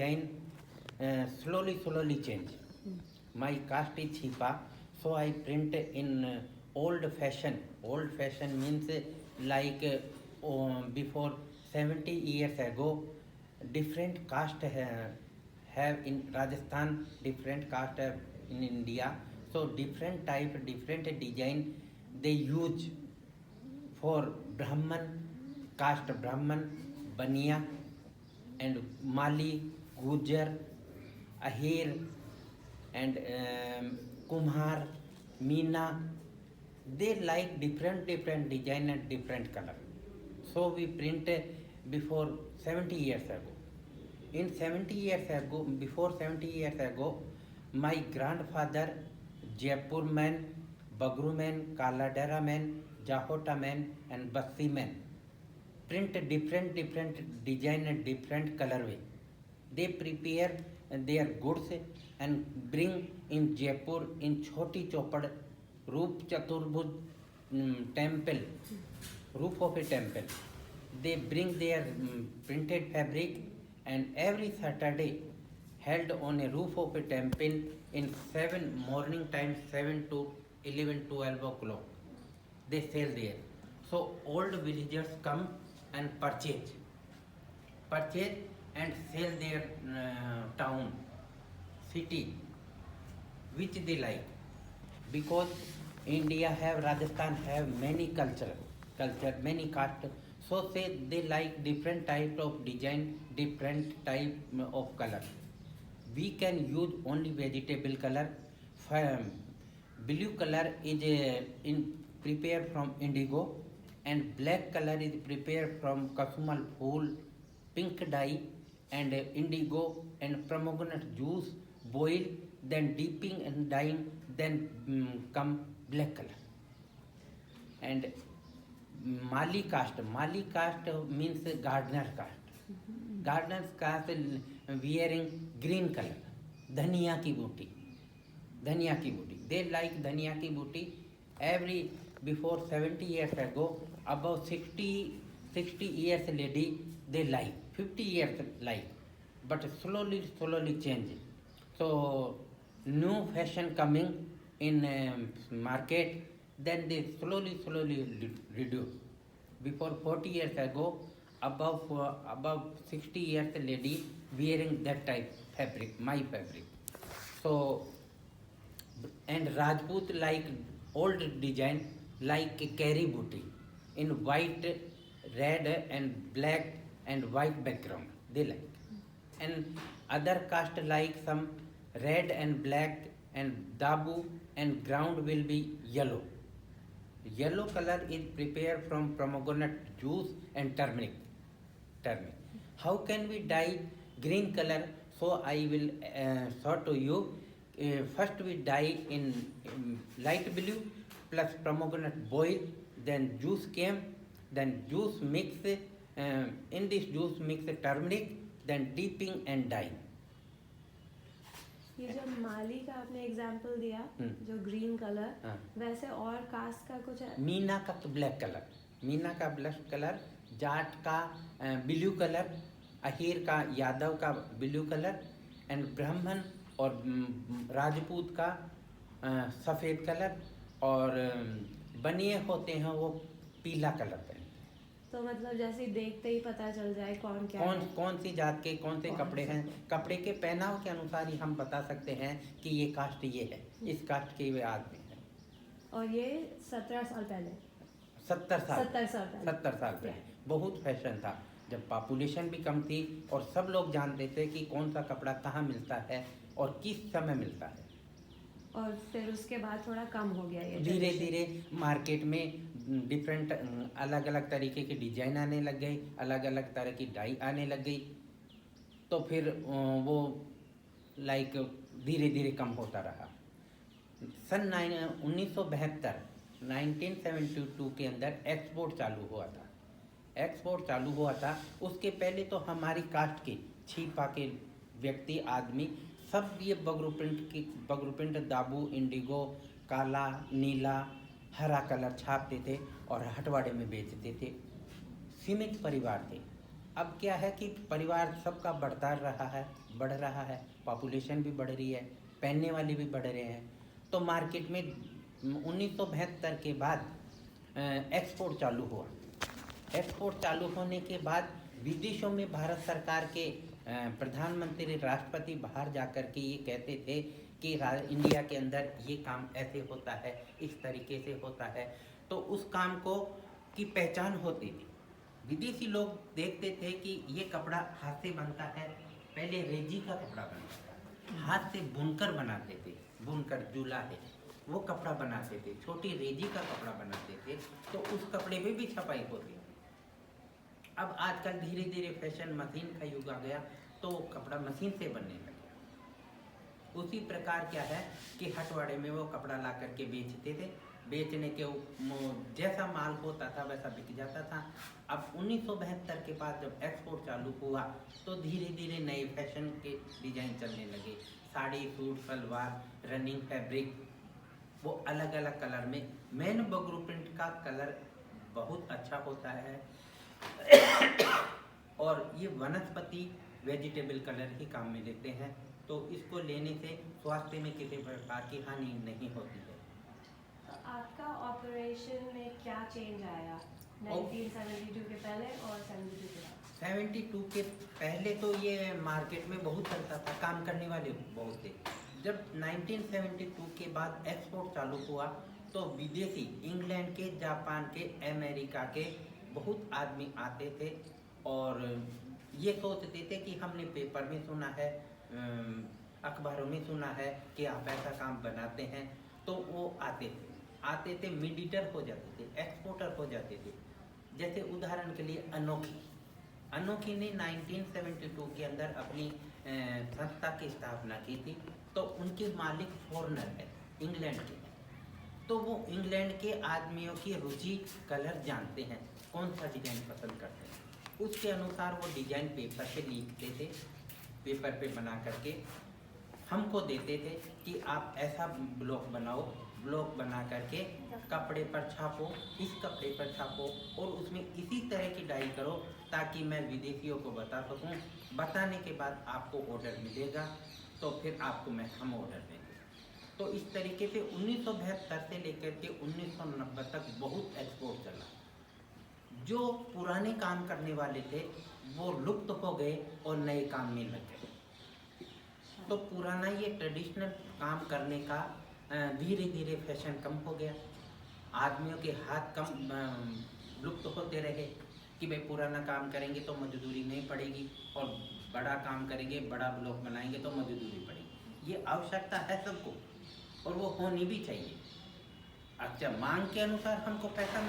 Jain slowly change. My caste is Chipa, so I print in old fashion. Old fashion means like before 70 years ago, different caste have in Rajasthan, different caste have in India. So different type, different design they use for Brahman, caste Brahman, Baniya and Mali, Gujar, Ahir and Kumhar, Meena. They like different design and different color. So we print before 70 years ago. In 70 years ago, before 70 years ago, my grandfather, Jaipur man, Bagru man, Kaladara man, Jahota man and Bassi man print different design and different colorway. They prepare their goods and bring in Jaipur in Choti Chopad Roop Chaturbhuj temple, roof of a temple. They bring their printed fabric and every Saturday held on a roof of a temple in 7 morning time 7 to 11 12 o'clock. They sell there. So old villagers come and purchase and sell their town, city, which they like. Because India have, Rajasthan have many culture, many caste. So say they like different type of design, different type of color. We can use only vegetable color. Blue color is prepared from indigo and black color is prepared from kasumal phool, pink dye and indigo and pomegranate juice boil, then dipping and dyeing, then come black color. And Mali caste means gardener caste. Gardener's caste wearing green color, dhaniya ki booty. They like dhaniya ki booty. Every before 70 years ago, about 60 years lady they like, 50 years like, but slowly changing. So new fashion coming in market, then they slowly reduce. Before 40 years ago, above 60 years lady wearing that type fabric, my fabric. So and Rajput like old design like a Keri booty in white, red and black and white background they like. And other caste like some red and black and dabu and ground will be yellow. Yellow color is prepared from pomegranate juice and turmeric. How can we dye green color? So I will show to you. First we dye in light blue plus pomegranate boil, then juice came, then juice mix, in this juice mix turmeric, then dipping and dyeing. ये जो माली का आपने example दिया जो green colour, वैसे और cast का कुछ है? मीना का ब्लैक कलर, जाट का ब्लू कलर, अहीर का यादव का ब्लू कलर एंड ब्राह्मण और राजपूत का सफ़ेद कलर और बनिए होते हैं वो पीला कलर पहनते हैं। तो मतलब जैसे देखते ही पता चल जाए कौन सी जात के कौन से कपड़े हैं, कपड़े के पहनाव के अनुसार ही हम बता सकते हैं कि ये कास्ट ये है, इस कास्ट के वे आदमी है। और ये 17 साल पहले 70 साल पहले बहुत फैशन था, जब पॉपुलेशन भी कम थी और सब लोग जानते थे कि कौन सा कपड़ा कहाँ मिलता है और किस समय मिलता है। और फिर उसके बाद थोड़ा कम हो गया ये, धीरे मार्केट में डिफरेंट अलग अलग तरीके की डिजाइन आने लग गई, अलग अलग तरह की डाई आने लग गई, तो फिर वो लाइक धीरे कम होता रहा। सन 1972 के अंदर एक्सपोर्ट चालू हुआ था। उसके पहले तो हमारी कास्ट के छिपा के व्यक्ति आदमी सब ये बगरू प्रिंट दाबू, इंडिगो, काला, नीला, हरा कलर छापते थे और हटवाड़े में बेचते थे। सीमित परिवार थे। अब क्या है कि परिवार सबका बढ़ रहा है, पॉपुलेशन भी बढ़ रही है, पहनने वाले भी बढ़ रहे हैं। तो मार्केट में 1972 के बाद एक्सपोर्ट चालू हुआ। एक्सपोर्ट चालू होने के बाद विदेशों में भारत सरकार के प्रधानमंत्री, राष्ट्रपति बाहर जाकर के ये कहते थे कि इंडिया के अंदर ये काम ऐसे होता है, इस तरीके से होता है। तो उस काम को की पहचान होती थी। विदेशी लोग देखते थे कि ये कपड़ा हाथ से बनता है। पहले रेजी का कपड़ा बनता था, हाथ से बुनकर बनाते थे, बुनकर जूला है वो कपड़ा बनाते थे, छोटी रेजी का कपड़ा बनाते थे, तो उस कपड़े पे भी छपाई होती। अब आजकल धीरे धीरे फैशन मशीन का युग आ गया, तो कपड़ा मशीन से बनने लगा। उसी प्रकार क्या है कि हटवाड़े में वो कपड़ा ला करके बेचते थे, बेचने के जैसा माल होता था वैसा बिक जाता था। अब 1972 के बाद जब एक्सपोर्ट चालू हुआ तो धीरे धीरे नए फैशन के डिजाइन चलने लगे। Sari, suit, salwar, running fabric, वो अलग अलग कलर में। मैन बगरू प्रिंट का कलर बहुत अच्छा होता है और ये वनस्पति वेजिटेबल कलर ही काम में देते हैं, तो इसको लेने से स्वास्थ्य में किसी प्रकार की हानि नहीं होती है। आपका ऑपरेशन में क्या चेंज आया 1972 के पहले और 72 के बाद? 72 के पहले तो ये मार्केट में बहुत चलता था, काम करने वाले बहुत थे। जब 1972 के बाद एक्सपोर्ट चालू हुआ तो विदेशी, इंग्लैंड के, जापान के, अमेरिका के बहुत आदमी आते थे और ये सोचते थे कि हमने पेपर में सुना है, अखबारों में सुना है कि आप ऐसा काम बनाते हैं, तो वो आते थे, मीडिएटर हो जाते थे, एक्सपोर्टर हो जाते थे। जैसे उदाहरण के लिए अनोखी ने 1972 के अंदर अपनी संस्था की स्थापना की थी, तो उनके मालिक फॉरेनर है, इंग्लैंड के, तो वो इंग्लैंड के आदमियों की रुचि, कलर जानते हैं, कौन सा डिजाइन पसंद करते हैं, उसके अनुसार वो डिजाइन पेपर पे लिखते थे, पेपर पे बना करके हमको देते थे कि आप ऐसा ब्लॉक बनाओ, ब्लॉक बना करके कपड़े पर छापो, इस कपड़े पर छापो और उसमें इसी तरह की डाई करो ताकि मैं विदेशियों को बता सकूं। बताने के बाद आपको ऑर्डर मिलेगा, तो फिर आपको हम ऑर्डर देंगे। तो इस तरीके से 1972 से लेकर के 1990 तक बहुत एक्सपोर्ट चला। जो पुराने काम करने वाले थे वो लुप्त हो गए और नए काम में लग गए। तो पुराना ये ट्रेडिशनल काम करने का धीरे धीरे फैशन कम हो गया, आदमियों के हाथ कम लुप्त होते रहे कि भाई पुराना काम करेंगे तो मजदूरी नहीं पड़ेगी और बड़ा काम करेंगे, बड़ा ब्लॉक बनाएंगे तो मजदूरी पड़ेगी। ये आवश्यकता है सबको और वो होनी भी चाहिए। अच्छा, मांग के अनुसार हमको पैसा